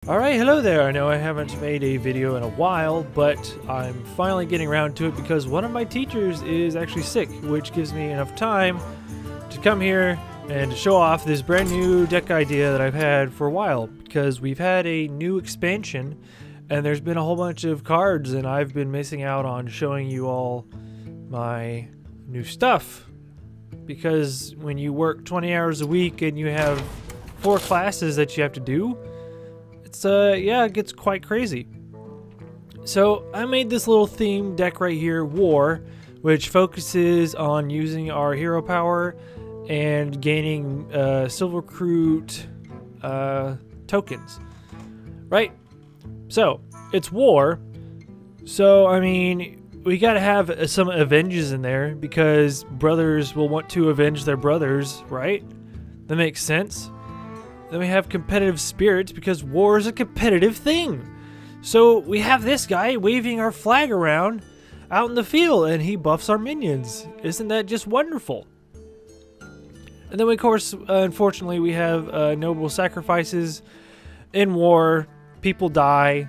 Alright, hello there. I know I haven't made a video in a while, but I'm finally getting around to it because one of my teachers is actually sick, which gives me enough time to come here and to show off this brand new deck idea that I've had for a while, because we've had a new expansion and there's been a whole bunch of cards and I've been missing out on showing you all my new stuff, because when you work 20 hours a week and you have 4 classes that you have to do, it gets quite crazy. So I made this little theme deck right here, War, which focuses on using our hero power and gaining silver recruit tokens. Right? So it's War. So I mean, we gotta have some avenges in there because brothers will want to avenge their brothers, right? That makes sense. Then we have competitive spirit because war is a competitive thing. So we have this guy waving our flag around out in the field and he buffs our minions. Isn't that just wonderful? And then, of course, unfortunately, we have noble sacrifices. In war, people die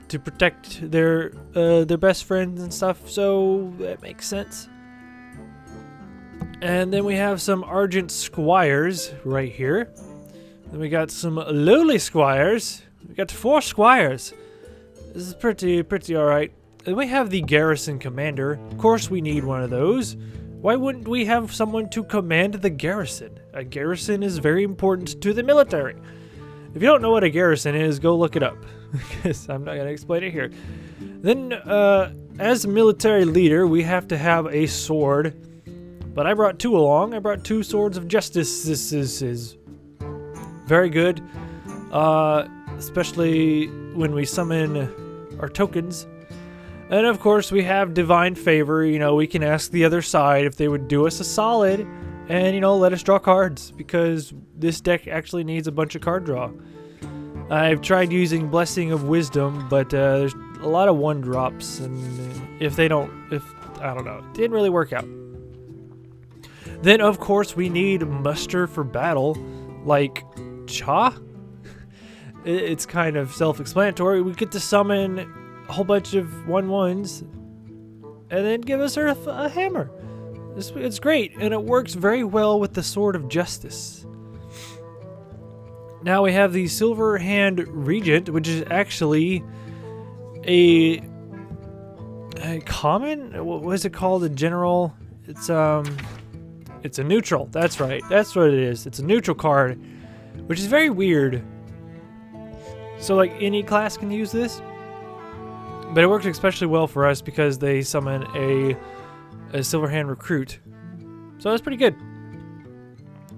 to protect their best friends and stuff, so that makes sense. And then we have some Argent Squires right here. Then we got some lowly squires. We got 4 squires. This is pretty alright. Then we have the garrison commander. Of course we need one of those. Why wouldn't we have someone to command the garrison? A garrison is very important to the military. If you don't know what a garrison is, go look it up, because I'm not going to explain it here. Then, as a military leader, we have to have a sword. But I brought 2 along. I brought 2 swords of justice. This is very good, especially when we summon our tokens. And of course we have divine favor. You know, we can ask the other side if they would do us a solid and, you know, let us draw cards, because this deck actually needs a bunch of card draw. I've tried using Blessing of Wisdom, but there's a lot of 1-drops, and I don't know, it didn't really work out. Then of course we need muster for battle, like Cha? It's kind of self-explanatory. We get to summon a whole bunch of 1/1s and then give us a hammer. It's great, and it works very well with the Sword of Justice. Now we have the Silver Hand Regent, which is actually a common? What is it called? A general? It's a neutral. That's right. That's what it is. It's a neutral card, which is very weird. So like any class can use this, but it works especially well for us because they summon a Silverhand Recruit. So that's pretty good.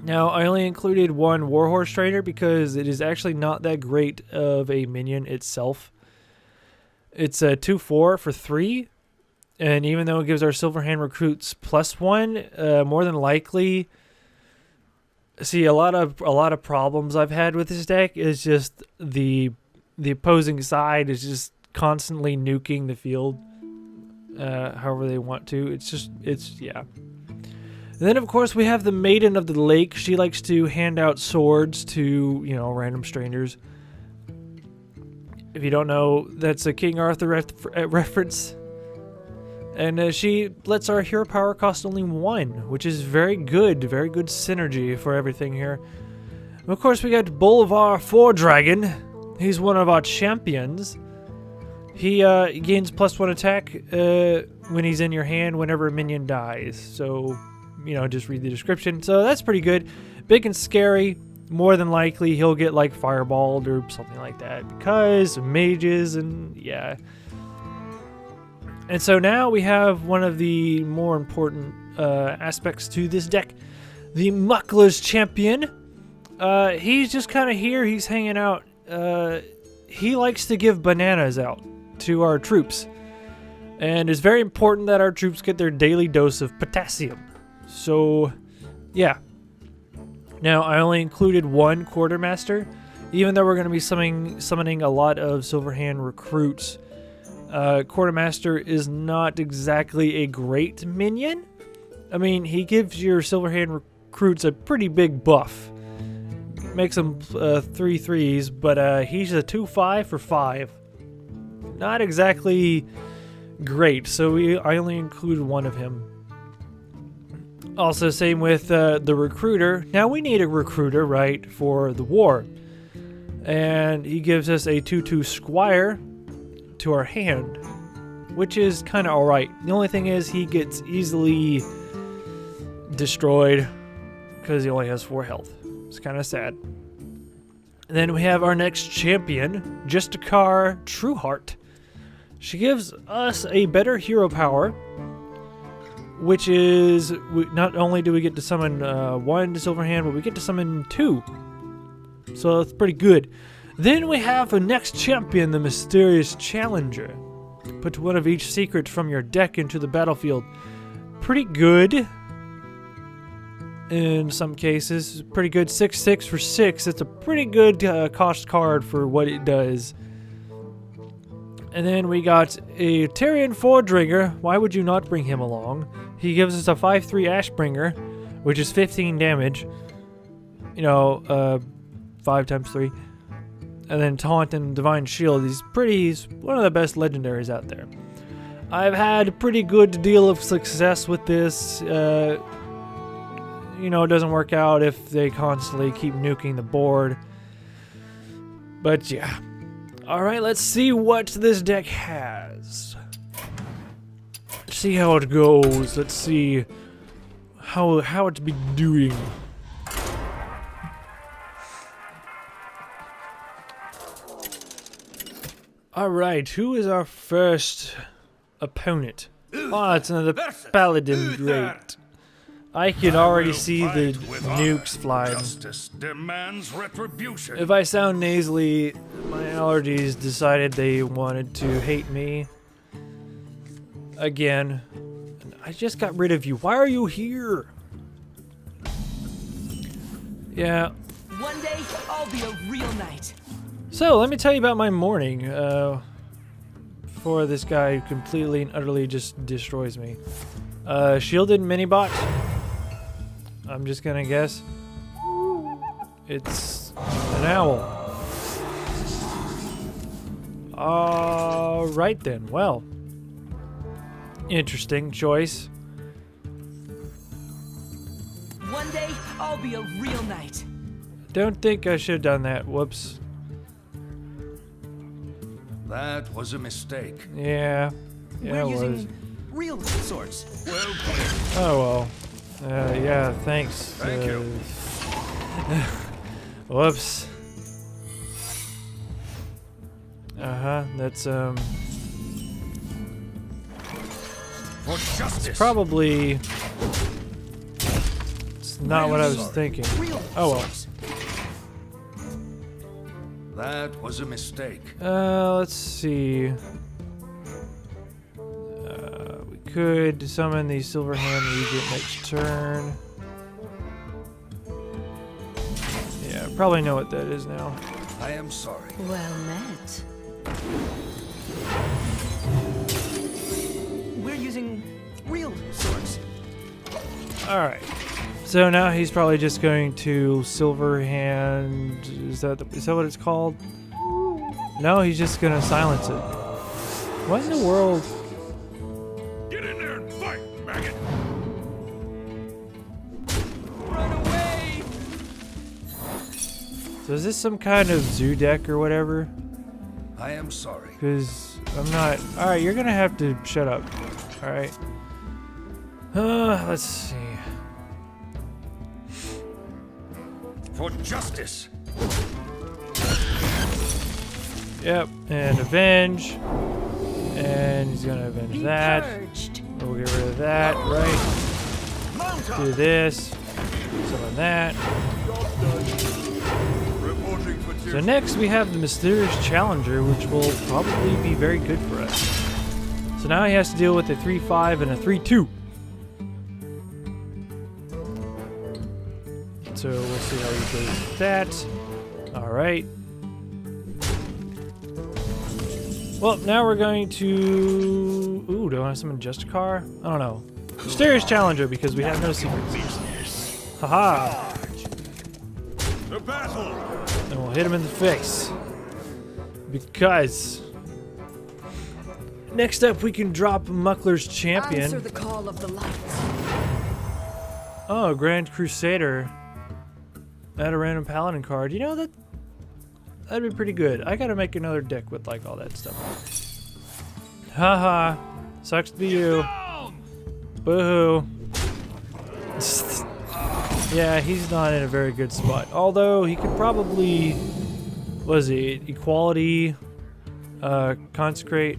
Now I only included 1 Warhorse Trainer because it is actually not that great of a minion itself. It's a 2/4 for 3. And even though it gives our Silverhand Recruits +1, more than likely, see, a lot of problems I've had with this deck is just the opposing side is just constantly nuking the field, however they want to. Yeah. And then of course we have the Maiden of the Lake. She likes to hand out swords to, you know, random strangers. If you don't know, that's a King Arthur reference. And she lets our hero power cost only 1, which is very good synergy for everything here. And of course, we got Bolivar 4 Dragon. He's one of our champions. He gains +1 attack when he's in your hand whenever a minion dies. So, you know, just read the description. So that's pretty good. Big and scary. More than likely, he'll get like fireballed or something like that because mages and yeah. And so now we have one of the more important aspects to this deck, the Muckler's Champion. He's just kind of here. He's hanging out. He likes to give bananas out to our troops. And it's very important that our troops get their daily dose of potassium. So, yeah. Now, I only included 1 Quartermaster, even though we're going to be summoning a lot of Silverhand Recruits. Quartermaster is not exactly a great minion. I mean, he gives your Silverhand Recruits a pretty big buff. makes him 3/3s, but he's a 2/5 for 5. Not exactly great, so I only included one of him. Also, same with the recruiter. Now we need a recruiter, right, for the war. And he gives us a 2/2 squire to our hand, which is kind of alright. The only thing is he gets easily destroyed because he only has 4 health. It's kind of sad. And then we have our next champion, Justicar Trueheart. She gives us a better hero power, which is, not only do we get to summon 1 silver hand, but we get to summon 2. So that's pretty good. Then we have the next champion, the Mysterious Challenger. Put 1 of each secret from your deck into the battlefield. Pretty good. In some cases, pretty good. 6/6 for 6. It's a pretty good cost card for what it does. And then we got a Tyrion Fordringer. Why would you not bring him along? He gives us a 5/3 Ashbringer, which is 15 damage. You know, 5 times 3. And then Taunt and Divine Shield. He's one of the best legendaries out there. I've had a pretty good deal of success with this. You know, it doesn't work out if they constantly keep nuking the board. But yeah. Alright, let's see what this deck has. Let's see how it goes. Let's see how it's been doing. Alright, who is our first opponent? Oh, it's another paladin. Great. I can already see the nukes flying. If I sound nasally, my allergies decided they wanted to hate me. Again. I just got rid of you. Why are you here? Yeah. One day, I'll be a real knight. So, let me tell you about my morning. Before this guy completely and utterly just destroys me. Shielded Minibot. I'm just gonna guess. It's an owl. Alright then, well. Interesting choice. One day, I'll be a real knight. Don't think I should have done that. Whoops. That was a mistake. Yeah. Yeah, We're it was. using real swords. Well played. Oh well. Yeah, thanks. Thank you. Whoops. That's For justice. probably it's not what I was thinking. Real Oh well. swords. That was a mistake. Let's see. We could summon the Silver Hand Regent next turn. Yeah, probably know what that is now. I am sorry. Well met. We're using real swords. Alright. So now he's probably just going to Silver Hand. Is that what it's called? No, he's just gonna silence it. What in the world? Get in there and fight, maggot. Run away! So is this some kind of zoo deck or whatever? I am sorry. Because I'm not. Alright, you're gonna have to shut up. Alright. Let's see. For justice. Yep, and avenge. And he's gonna avenge Be that. purged. We'll get rid of that, right? Do this. Summon that. Reporting for So next we have the Mysterious Challenger, which will probably be very good for us. So now he has to deal with a 3/5 and a 3/2. So we'll see how he goes with that. Alright. Well, now we're going to... Ooh, do I want to summon Justicar? I don't know. Mysterious Challenger, because we have no secrets. Haha! battle! And we'll hit him in the face. Because next up we can drop Muckler's Champion. Answer the call of the light. Oh, Grand Crusader. Add a random paladin card. You know, that'd be pretty good. I gotta make another deck with like all that stuff. Haha. Sucks to be you. Boo-hoo. Yeah, he's not in a very good spot. Although he could probably, what is it, equality, consecrate.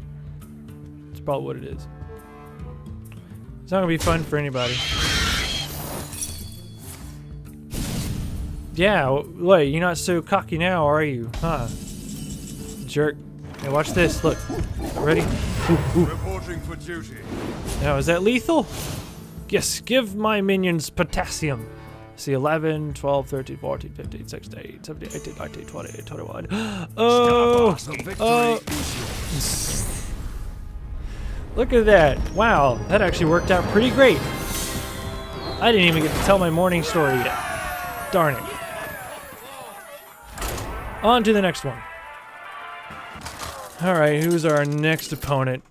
That's probably what it is. It's not gonna be fun for anybody. Yeah, wait, you're not so cocky now, are you? Huh? Jerk. Hey, watch this. Look. Ready? Reporting for duty. Now, is that lethal? Yes, give my minions potassium. See, 11, 12, 13, 14, 15, 16, 17, 18, 19, 20, 21. Oh! Oh! Look at that. Wow, that actually worked out pretty great. I didn't even get to tell my morning story yet. Darn it. On to the next one. Alright, who's our next opponent?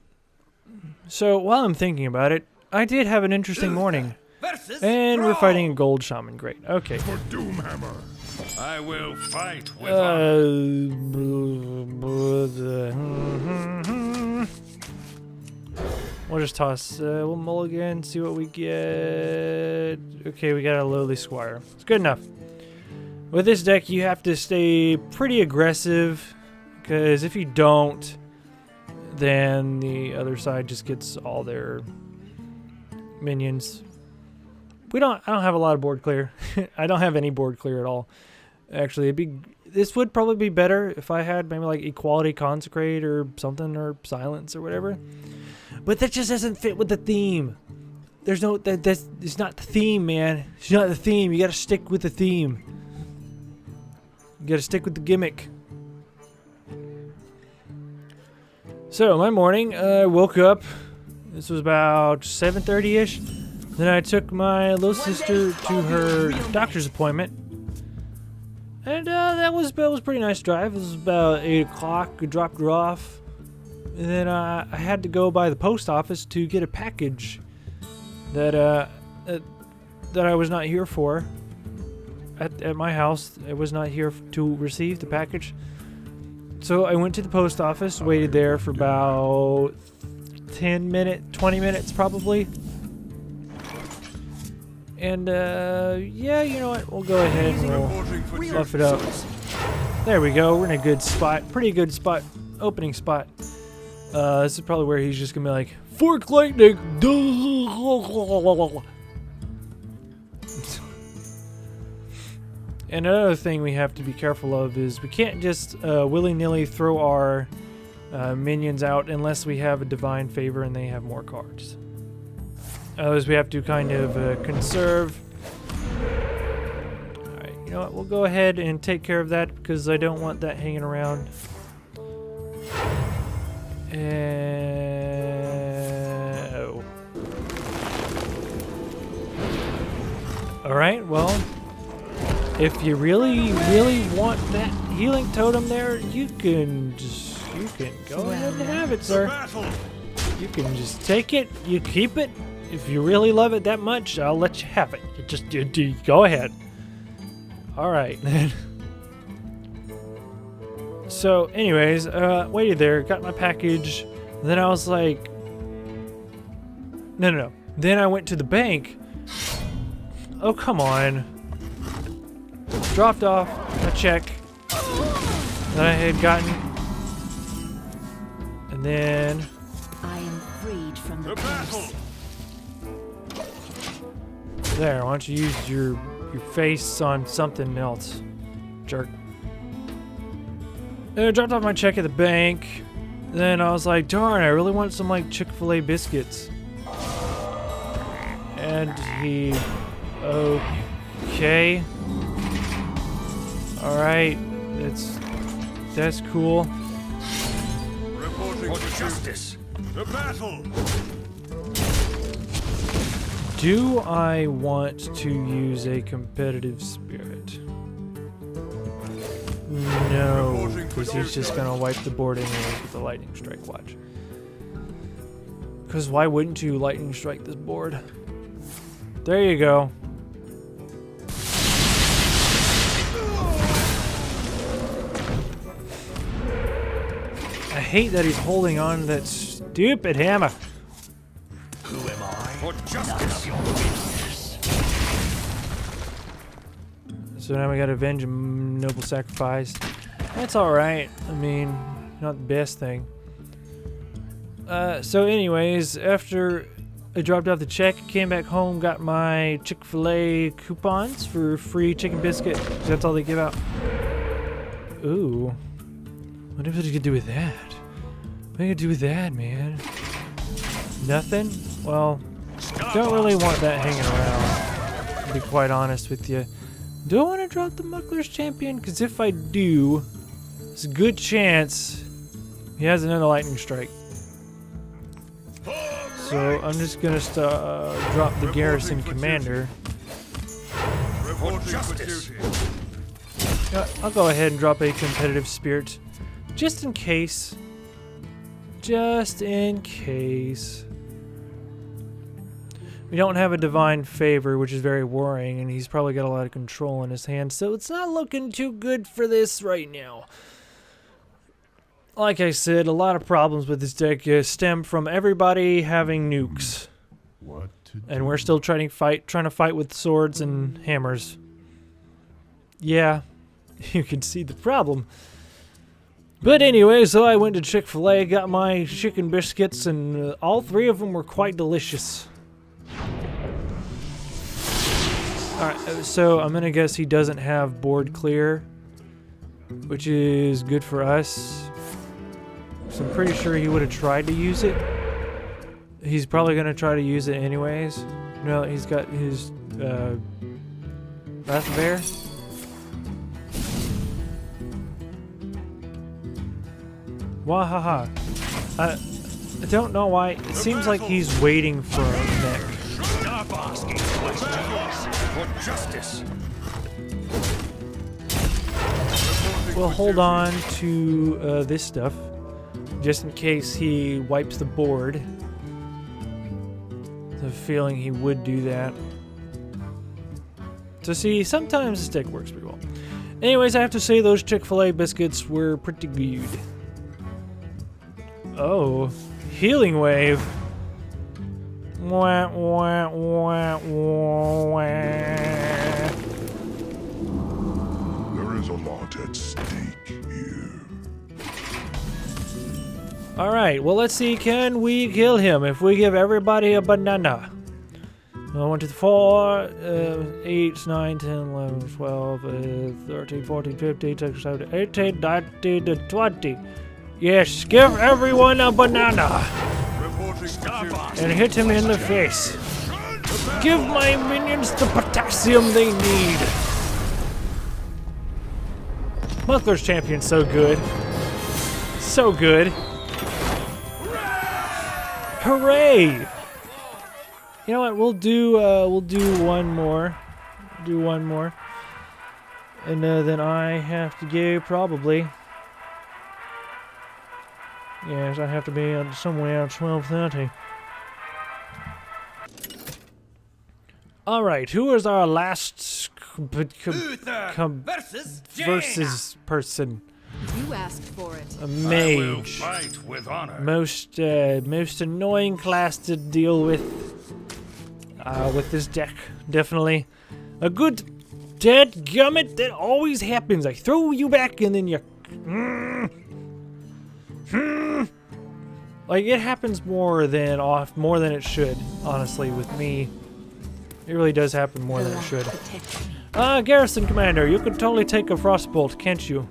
So, while I'm thinking about it, I did have an interesting morning. And we're fighting a gold shaman. Great. Okay. For Doomhammer. I will fight with we'll just toss. We'll mulligan, see what we get. Okay, we got a lowly squire. It's good enough. With this deck, you have to stay pretty aggressive, because if you don't, then the other side just gets all their minions. I don't have a lot of board clear. I don't have any board clear at all. Actually, this would probably be better if I had maybe like equality, consecrate, or something, or silence, or whatever. But that just doesn't fit with the theme. There's no that's it's not the theme, man. It's not the theme. You gotta stick with the theme. You gotta stick with the gimmick. So my morning, I woke up. This was about 7:30ish. Then I took my little sister to her doctor's appointment, and that was a pretty nice drive. It was about 8 o'clock. We dropped her off, and then I had to go by the post office to get a package that I was not here for. At my house, I was not here to receive the package. So I went to the post office, waited there for about 20 minutes probably. And yeah, you know what? We'll go ahead and we'll fluff it up. There we go. We're in a good spot. Pretty good spot. Opening spot. This is probably where he's just gonna be like, fork lightning. And another thing we have to be careful of is we can't just willy-nilly throw our minions out unless we have a divine favor and they have more cards. Otherwise, we have to kind of conserve. Alright, you know what? We'll go ahead and take care of that because I don't want that hanging around. And oh. Alright, well, if you really want that healing totem there, you can go ahead and have it, sir. You can just take it, you keep it. If you really love it that much, I'll let you have it. You go ahead. Alright, then. So, anyways, waited there, got my package. Then I was like, no. Then I went to the bank. Oh, come on. Dropped off a check that I had gotten. And then I am freed from the curse. There, why don't you use your face on something else, jerk. And I dropped off my check at the bank. Then I was like, darn, I really want some like Chick-fil-A biscuits. And he, okay. Alright, that's cool. Reporting for justice. The battle. Do I want to use a competitive spirit? No, because he's just gonna wipe the board anyways with the lightning strike. Watch. Because why wouldn't you lightning strike this board? There you go. I hate that he's holding on to that stupid hammer. Who am I? For justice. So now we gotta avenge a noble sacrifice. That's alright. I mean, not the best thing. So anyways, after I dropped off the check, came back home, got my Chick-fil-A coupons for free chicken biscuit. That's all they give out. Ooh. What are you gonna do with that? What are you gonna do with that, man? Nothing? Well, don't really want that hanging around, to be quite honest with you. Do I want to drop the Muckler's Champion? Because if I do, there's a good chance he has another lightning strike. So I'm just gonna drop the Garrison Commander. I'll go ahead and drop a competitive spirit, just in case. Just in case. We don't have a divine favor, which is very worrying, and he's probably got a lot of control in his hand, so it's not looking too good for this right now. Like I said, a lot of problems with this deck stem from everybody having nukes. And we're still trying to fight with swords and hammers. Yeah, you can see the problem. But anyway, so I went to Chick-fil-A, got my chicken biscuits, and all three of them were quite delicious. Alright, so I'm gonna guess he doesn't have board clear, which is good for us. So I'm pretty sure he would have tried to use it. He's probably gonna try to use it anyways. No, he's got his Wrath Bear. Wahaha. I don't know why. It seems like he's waiting for a neck. Stop asking questions. For justice. We'll hold on to this stuff, just in case he wipes the board. I have a feeling he would do that. So see, sometimes this deck works pretty well. Anyways, I have to say those Chick-fil-A biscuits were pretty good. Oh, healing wave. Wah, wah, wah, wah. There is a lot at stake here. Alright, well let's see, can we kill him if we give everybody a banana? 1, 2, 4, 8, 9, 10, 11, 12, 13, 14, 15, 16, 17, 18, 19, 20. Yes, give everyone a banana. And hit him in the face. Give my minions the potassium they need. Muckler's Champion's so good. So good. Hooray! You know what? We'll do one more. Do one more. And then I have to go probably. Yes, I have to be somewhere at 12:30. Alright, who is our last versus person? You asked for it. A I will mage. fight with honor. Most annoying class to deal with this deck. Definitely. A good dadgummit, that always happens. I throw you back and then you... Like, it happens more than it should, honestly, with me. It really does happen more than it should. Garrison Commander, you could totally take a Frostbolt, can't you?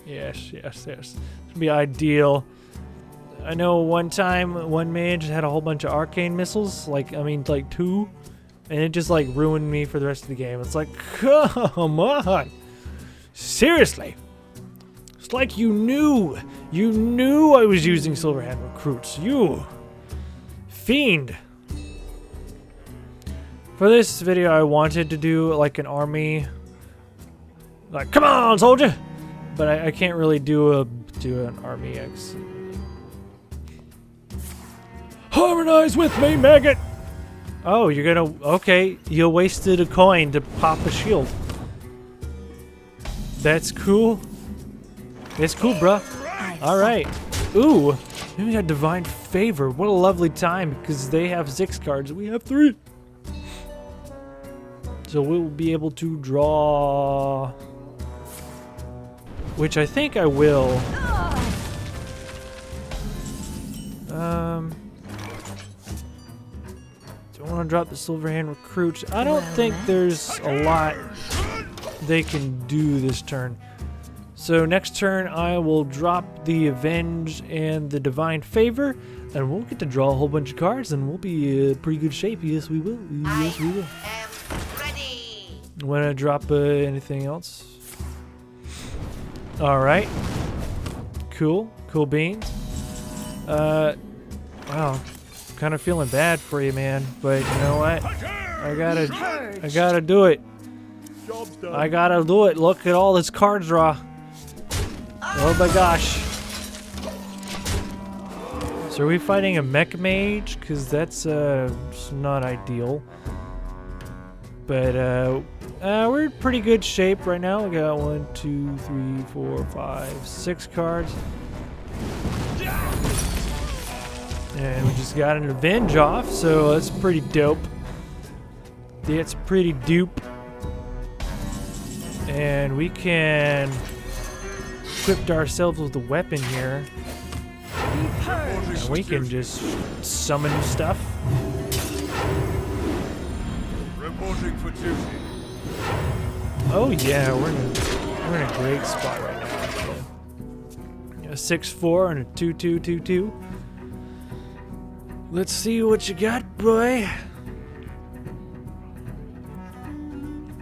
Yes, yes, yes. It'd be ideal. I know one time, one mage had a whole bunch of arcane missiles, like 2, and it just, like, ruined me for the rest of the game. It's like, come on! Seriously! It's like you knew I was using Silverhand recruits. You fiend. For this video, I wanted to do like an army. Like, come on, soldier! But I can't really do an Army X. Harmonize with me, maggot! Oh, you're gonna... Okay, you wasted a coin to pop a shield. That's cool. That's cool, bruh. Alright. Ooh, we got Divine Favor. What a lovely time, because they have 6 cards. We have 3. So we'll be able to draw... Which I think I will. Do I want to drop the Silverhand Recruit? I don't think there's a lot they can do this turn. So next turn I will drop the Avenge and the Divine Favor, and we'll get to draw a whole bunch of cards, and we'll be in pretty good shape. Yes, we will. Yes, we will. Want to drop anything else? All right. Cool. Cool beans. Wow. Kind of feeling bad for you, man. But you know what? I gotta do it. I gotta do it. Look at all this card draw. Oh my gosh. So are we fighting a mech mage? Because that's not ideal. But we're in pretty good shape right now. We got 1, 2, 3, 4, 5, 6 cards. And we just got an Avenge off, so that's pretty dope. That's pretty dupe. And we can equip ourselves with a weapon here. And we can just summon stuff. Reporting for duty. Oh yeah, we're in a great spot right now. A 6-4 and a 2-2-2-2. Let's see what you got, boy.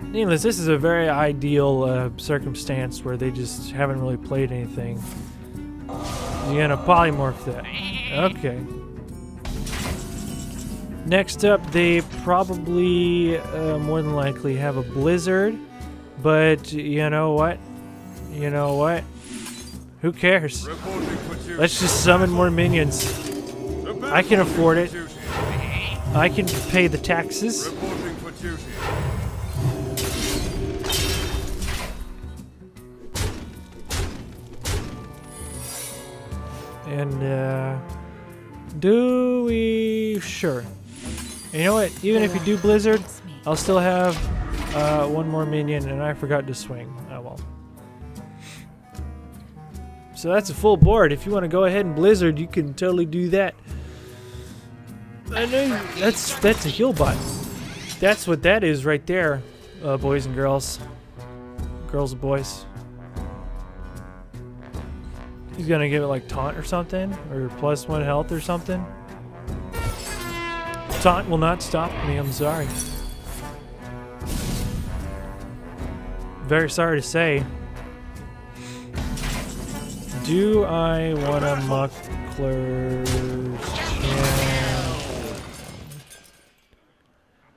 Needless, this is a very ideal circumstance where they just haven't really played anything. You're gonna polymorph that. Okay. Next up, they probably more than likely have a Blizzard, but you know what? You know what? Who cares? Let's just summon more minions. I can afford it. I can pay the taxes. And do we? Sure. You know what? Even if you do Blizzard, I'll still have one more minion, and I forgot to swing. Oh well. So that's a full board. If you want to go ahead and Blizzard, you can totally do that. I know that's a heal bot. That's what that is right there, boys and girls. Girls and boys. He's gonna give it like taunt or something, or +1 health or something. Taunt will not stop me, I'm sorry. Very sorry to say. Do I want a Muckler's Champion?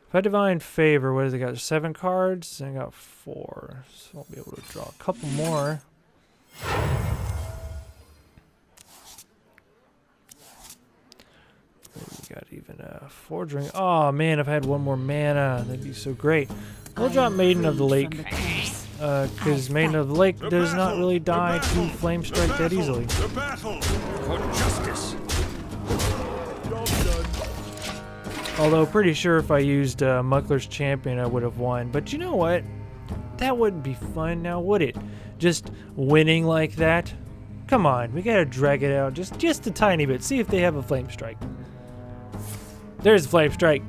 If I Divine Favor, what has it got? 7 cards? I got 4. So I'll be able to draw a couple more. We got even a Forging. Oh man, if I had one more mana, that'd be so great. We'll drop Maiden of the Lake. Because Maiden of the Lake does not really die to Flame Strike that easily. The battle for justice. Although pretty sure if I used Muckler's Champion, I would have won. But you know what? That wouldn't be fun now, would it? Just winning like that? Come on, we gotta drag it out just a tiny bit. See if they have a Flame Strike. There's a Flame Strike.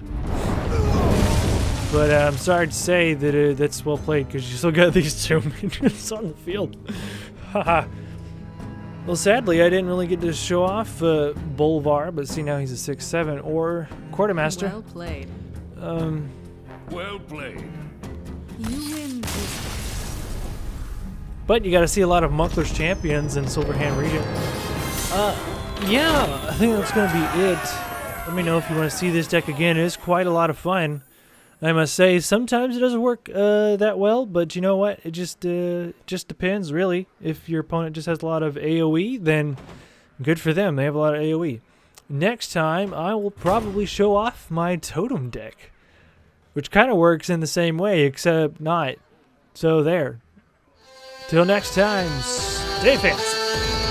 But I'm sorry to say that that's well played, because you still got these 2 minions on the field. Haha. Well, sadly, I didn't really get to show off Bolvar, but see now he's a 6-7 or Quartermaster. Well played. Well played. You win this. But you got to see a lot of Muckler's Champions and Silverhand Regent. Yeah, I think that's going to be it. Let me know if you want to see this deck again. It is quite a lot of fun. I must say, sometimes it doesn't work that well, but you know what? It just depends, really. If your opponent just has a lot of AoE, then good for them. They have a lot of AoE. Next time, I will probably show off my totem deck, which kind of works in the same way, except not. So there. Till next time, stay fancy.